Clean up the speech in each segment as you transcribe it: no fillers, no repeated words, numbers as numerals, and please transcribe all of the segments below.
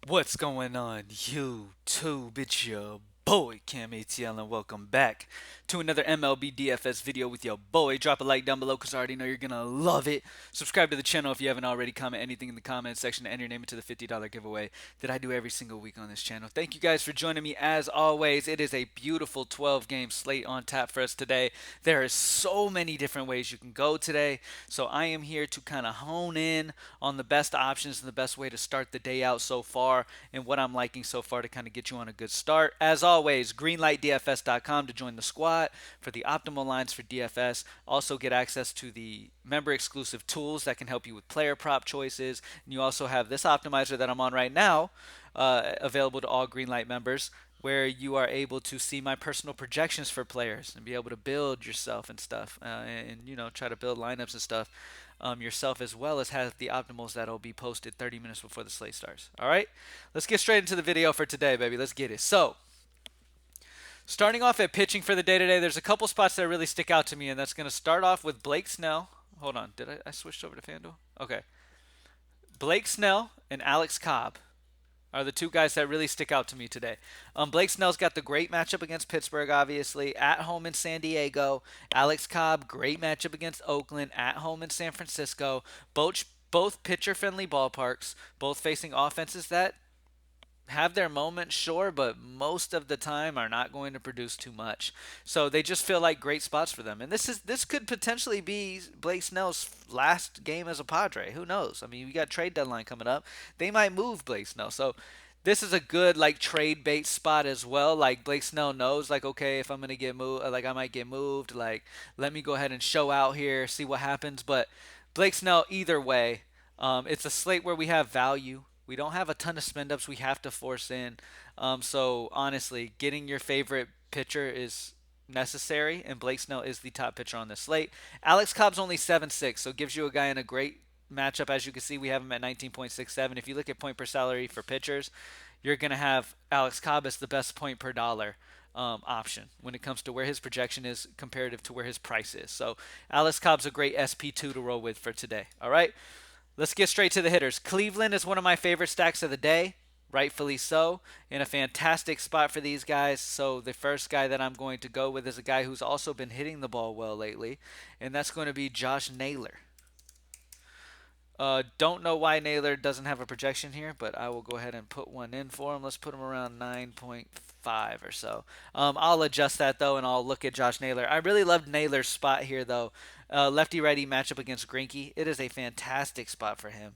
What's going on, YouTube? It's your boy CamATL, and welcome back to another MLB DFS video with your boy. Drop a like down below because I already know you're gonna love it. Subscribe to the channel if you haven't already. Comment anything in the comment section to enter your name into the $50 giveaway that I do every single week on this channel. Thank you guys for joining me as always. It is a beautiful 12-game slate on tap for us today. There are so many different ways you can go today, so I am here to kind of hone in on the best options and the best way to start the day out so far and what I'm liking so far to kind of get you on a good start. As always, greenlightdfs.com to join the squad for the optimal lines for DFS. Also get access to the member exclusive tools that can help you with player prop choices. And you also have this optimizer that I'm on right now, available to all Greenlight members, where you are able to see my personal projections for players and be able to build yourself and stuff, and try to build lineups and stuff yourself, as well as have the optimals that'll be posted 30 minutes before the slate starts. All right, let's get straight into the video for today, baby. Let's get it. So, starting off at pitching for the day today, there's a couple spots that really stick out to me, and that's going to start off with Blake Snell. Hold on, did I switched over to FanDuel? Okay, Blake Snell and Alex Cobb are the two guys that really stick out to me today. Blake Snell's got the great matchup against Pittsburgh, obviously, at home in San Diego. Alex Cobb, great matchup against Oakland, at home in San Francisco. Both pitcher-friendly ballparks, both facing offenses that have their moments, sure, but most of the time are not going to produce too much. So they just feel like great spots for them. And this could potentially be Blake Snell's last game as a Padre. Who knows? I mean, we got trade deadline coming up. They might move Blake Snell. So this is a good like trade bait spot as well. Like Blake Snell knows, like, okay, if I'm gonna get moved, like I might get moved. Like, let me go ahead and show out here, see what happens. But Blake Snell, either way, it's a slate where we have value. We don't have a ton of spend ups we have to force in. So honestly, getting your favorite pitcher is necessary, and Blake Snell is the top pitcher on this slate. Alex Cobb's only 7.6, so gives you a guy in a great matchup. As you can see, we have him at 19.67. If you look at point per salary for pitchers, you're going to have Alex Cobb as the best point per dollar option when it comes to where his projection is comparative to where his price is. So Alex Cobb's a great SP2 to roll with for today. All right. Let's get straight to the hitters. Cleveland is one of my favorite stacks of the day, rightfully so, in a fantastic spot for these guys. So the first guy that I'm going to go with is a guy who's also been hitting the ball well lately, and that's going to be Josh Naylor. Don't know why Naylor doesn't have a projection here, but I will go ahead and put one in for him. Let's put him around 9.5 or so. I'll adjust that though, and I'll look at Josh Naylor. I really loved Naylor's spot here though. Lefty-righty matchup against Greinke. It is a fantastic spot for him.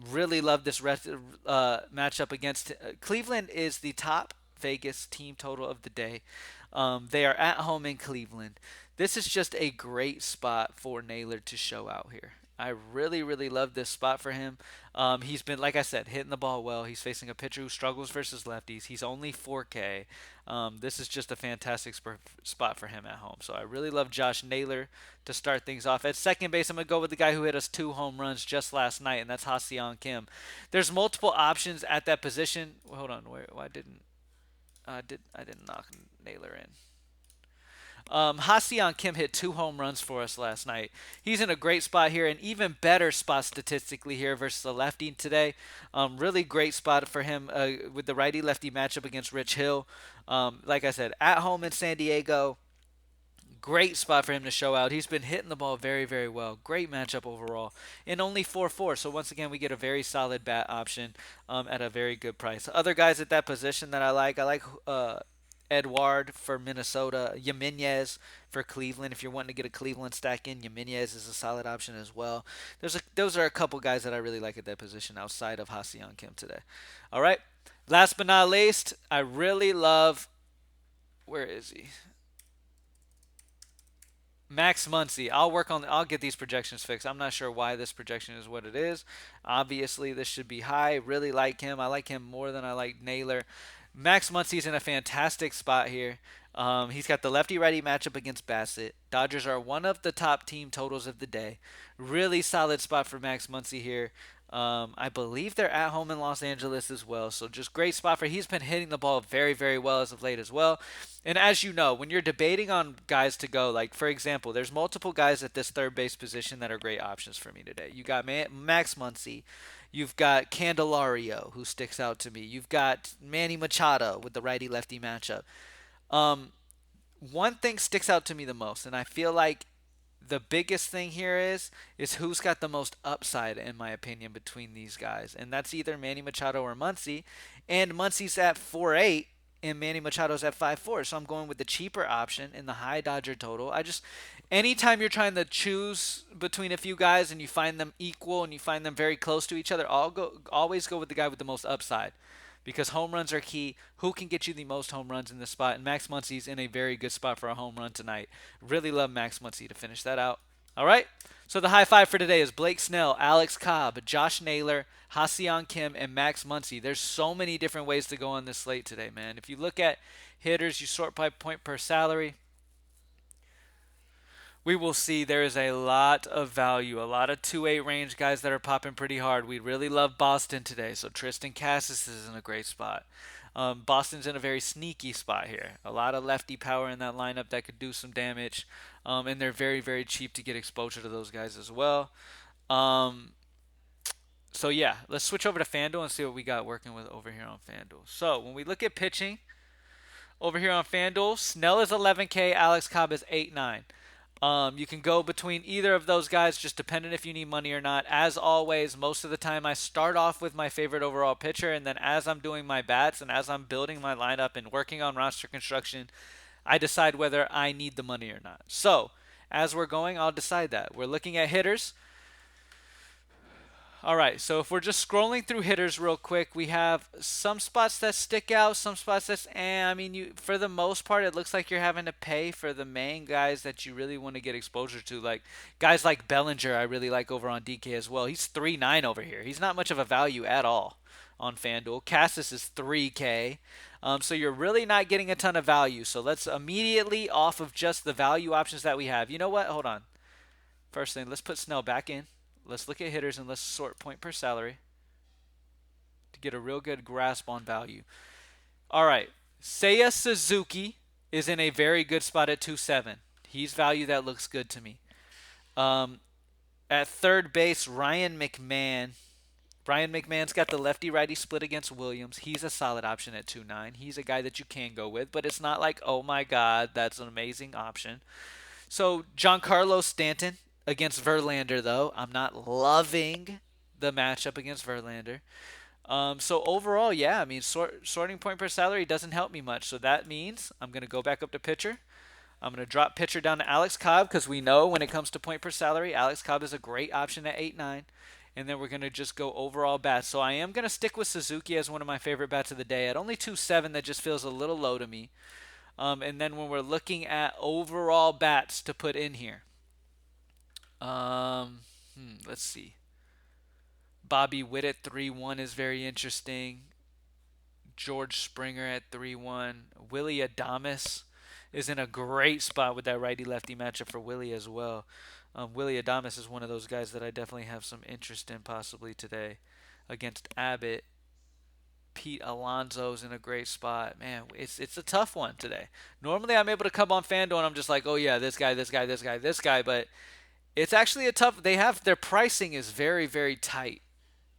Really love this matchup against Cleveland. Is the top Vegas team total of the day. They are at home in Cleveland. This is just a great spot for Naylor to show out here. I really, really love this spot for him. He's been, like I said, hitting the ball well. He's facing a pitcher who struggles versus lefties. He's only 4K. This is just a fantastic spot for him at home. So I really love Josh Naylor to start things off. At second base, I'm going to go with the guy who hit us 2 home runs just last night, and that's Ha-Seong Kim. There's multiple options at that position. Well, hold on, why didn't I didn't knock Naylor in? Ha-Seong Kim hit 2 home runs for us last night. He's in a great spot here, an even better spot statistically here versus the lefty today. Really great spot for him with the righty-lefty matchup against Rich Hill. Like I said, at home in San Diego. Great spot for him to show out. He's been hitting the ball very, very well. Great matchup overall. And only 4-4. So once again, we get a very solid bat option at a very good price. Other guys at that position that I like Edward for Minnesota, Jimenez for Cleveland. If you're wanting to get a Cleveland stack in, Jimenez is a solid option as well. Those are a couple guys that I really like at that position outside of Ha-Seong Kim today. All right. Last but not least, I really love. Where is he? Max Muncy. I'll get these projections fixed. I'm not sure why this projection is what it is. Obviously, this should be high. Really like him. I like him more than I like Naylor. Max Muncy's in a fantastic spot here. He's got the lefty-righty matchup against Bassett. Dodgers are one of the top team totals of the day. Really solid spot for Max Muncy here. I believe they're at home in Los Angeles as well. So just great spot for. He's been hitting the ball very, very well as of late as well. And as you know, when you're debating on guys to go, like for example, there's multiple guys at this third base position that are great options for me today. You got Max Muncy. You've got Candelario, who sticks out to me. You've got Manny Machado with the righty-lefty matchup. Um, One thing sticks out to me the most, and I feel like the biggest thing here is who's got the most upside, in my opinion, between these guys, and that's either Manny Machado or Muncy. And Muncy's at 4.8, and Manny Machado's at 5.4. So I'm going with the cheaper option in the high Dodger total. I just anytime you're trying to choose between a few guys and you find them equal and you find them very close to each other, always go with the guy with the most upside because home runs are key. Who can get you the most home runs in this spot? And Max Muncy's in a very good spot for a home run tonight. Really love Max Muncy to finish that out. All right. So the high five for today is Blake Snell, Alex Cobb, Josh Naylor, Ha-Seong Kim, and Max Muncy. There's so many different ways to go on this slate today, man. If you look at hitters, you sort by point per salary, we will see there is a lot of value, a lot of 2-8 range guys that are popping pretty hard. We really love Boston today, so Tristan Cassis is in a great spot. Boston's in a very sneaky spot here. A lot of lefty power in that lineup that could do some damage, and they're very, very cheap to get exposure to those guys as well. Um, so yeah, let's switch over to FanDuel and see what we got working with over here on FanDuel. So when we look at pitching over here on FanDuel, Snell is 11K, Alex Cobb is 8.9. You can go between either of those guys, just depending if you need money or not. As always, most of the time I start off with my favorite overall pitcher, and then as I'm doing my bats and as I'm building my lineup and working on roster construction, I decide whether I need the money or not. So, as we're going, I'll decide that. We're looking at hitters. All right, so if we're just scrolling through hitters real quick, we have some spots that stick out, some spots that's I mean, you for the most part, it looks like you're having to pay for the main guys that you really want to get exposure to, like guys like Bellinger. I really like over on DK as well. He's 3.9 over here. He's not much of a value at all on FanDuel. Cassis is 3K. So you're really not getting a ton of value. So let's immediately off of just the value options that we have. You know what? Hold on. First thing, let's put Snell back in. Let's look at hitters and let's sort point per salary to get a real good grasp on value. All right. Seiya Suzuki is in a very good spot at 2.7. He's value that looks good to me. At third base, Ryan McMahon. Ryan McMahon's got the lefty-righty split against Williams. He's a solid option at 2.9. He's a guy that you can go with, but it's not like, oh my God, that's an amazing option. So Giancarlo Stanton against Verlander, though. I'm not loving the matchup against Verlander. So overall, yeah, I mean, sorting point per salary doesn't help me much. So that means I'm going to go back up to pitcher. I'm going to drop pitcher down to Alex Cobb because we know when it comes to point per salary, Alex Cobb is a great option at 8.9. And then we're going to just go overall bats. So I am going to stick with Suzuki as one of my favorite bats of the day. At only 2.7, that just feels a little low to me. And then when we're looking at overall bats to put in here, let's see. Bobby Witt at 3.1 is very interesting. George Springer at 3.1. Willie Adames is in a great spot with that righty-lefty matchup for Willie as well. Willie Adames is one of those guys that I definitely have some interest in possibly today against Abbott. Pete Alonso's in a great spot. Man, it's a tough one today. Normally I'm able to come on FanDuel and I'm just like, oh yeah, this guy, this guy, this guy, this guy, but it's actually a tough. They have their pricing is very, very tight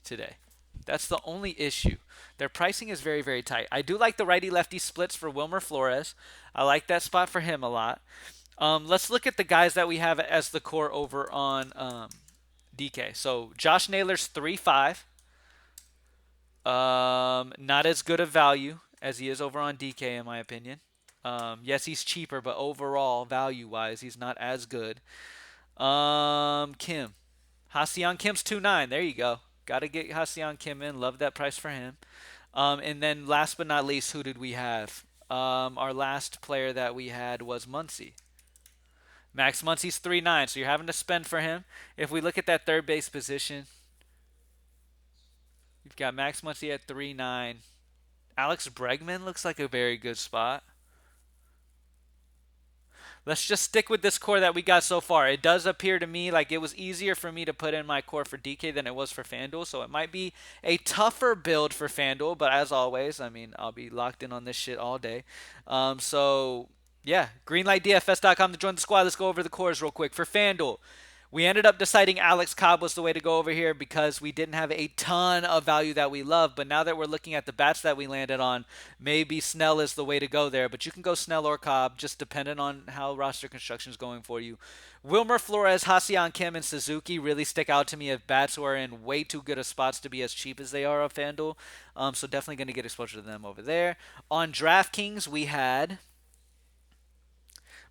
today. That's the only issue. Their pricing is very, very tight. I do like the righty-lefty splits for Wilmer Flores. I like that spot for him a lot. Let's look at the guys that we have as the core over on DK. So Josh Naylor's 3.5. Not as good of value as he is over on DK, in my opinion. Yes, he's cheaper, but overall, value-wise, he's not as good. Kim. Ha-Seong Kim's 2.9. There you go. Got to get Ha-Seong Kim in. Love that price for him. And then last but not least, who did we have? Our last player that we had was Muncy. Max Muncy's 3.9, so you're having to spend for him. If we look at that third base position, you've got Max Muncy at 3.9. Alex Bregman looks like a very good spot. Let's just stick with this core that we got so far. It does appear to me like it was easier for me to put in my core for DK than it was for FanDuel, so it might be a tougher build for FanDuel, but as always, I mean, I'll be locked in on this shit all day. So, yeah, greenlightdfs.com to join the squad. Let's go over the cores real quick. For FanDuel, We ended up deciding Alex Cobb was the way to go over here because we didn't have a ton of value that we love. But now that we're looking at the bats that we landed on, maybe Snell is the way to go there. But you can go Snell or Cobb, just depending on how roster construction is going for you. Wilmer Flores, Hassan Kim, and Suzuki really stick out to me as bats who are in way too good of spots to be as cheap as they are on FanDuel. So definitely going to get exposure to them over there. On DraftKings, we had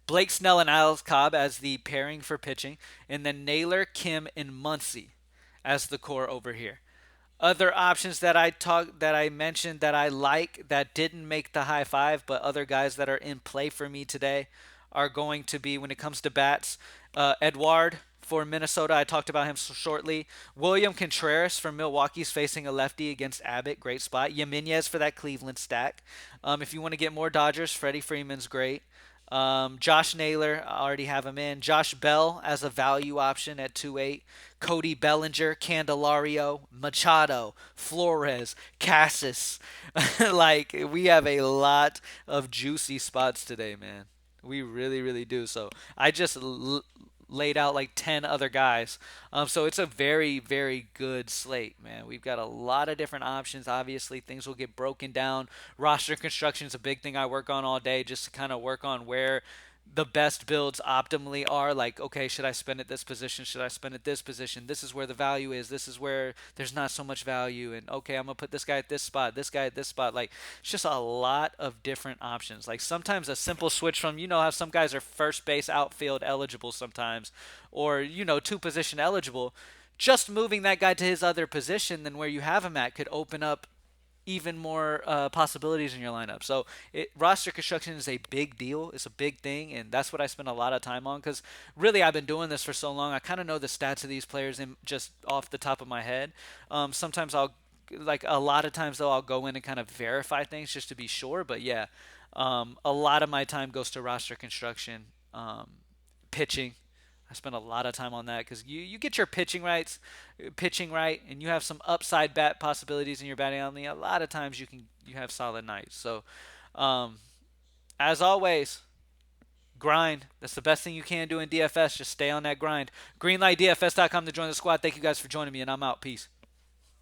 Blake Snell and Alex Cobb as the pairing for pitching, and then Naylor, Kim, and Muncy as the core over here. Other options that I mentioned that I like that didn't make the high five, but other guys that are in play for me today are going to be when it comes to bats. Edward for Minnesota, I talked about him shortly. William Contreras from Milwaukee's facing a lefty against Abbott, great spot. Yaminez for that Cleveland stack. If you want to get more Dodgers, Freddie Freeman's great. Josh Naylor, I already have him in. Josh Bell as a value option at 2.8. Cody Bellinger, Candelario, Machado, Flores, Cassis. Like, we have a lot of juicy spots today, man. We really, really do. So I just laid out like 10 other guys. So it's a very, very good slate, man. We've got a lot of different options. Obviously, things will get broken down. Roster construction is a big thing I work on all day just to kind of work on where the best builds optimally are. Like, okay, should I spend at this position? Should I spend at this position? This is where the value is. This is where there's not so much value. And okay, I'm gonna put this guy at this spot, this guy at this spot. Like, it's just a lot of different options. Like, sometimes a simple switch from, how some guys are first base outfield eligible sometimes, or two position eligible. Just moving that guy to his other position than where you have him at could open up even more possibilities in your lineup. So roster construction is a big deal. It's a big thing, and that's what I spend a lot of time on because really I've been doing this for so long. I kind of know the stats of these players in just off the top of my head. Sometimes like a lot of times though, I'll go in and kind of verify things just to be sure. But yeah, a lot of my time goes to roster construction, pitching. I spend a lot of time on that because you get your pitching right, and you have some upside bat possibilities in your batting only. A lot of times you have solid nights. So, um, as always, grind. That's the best thing you can do in DFS. Just stay on that grind. GreenlightDFS.com to join the squad. Thank you guys for joining me, and I'm out. Peace.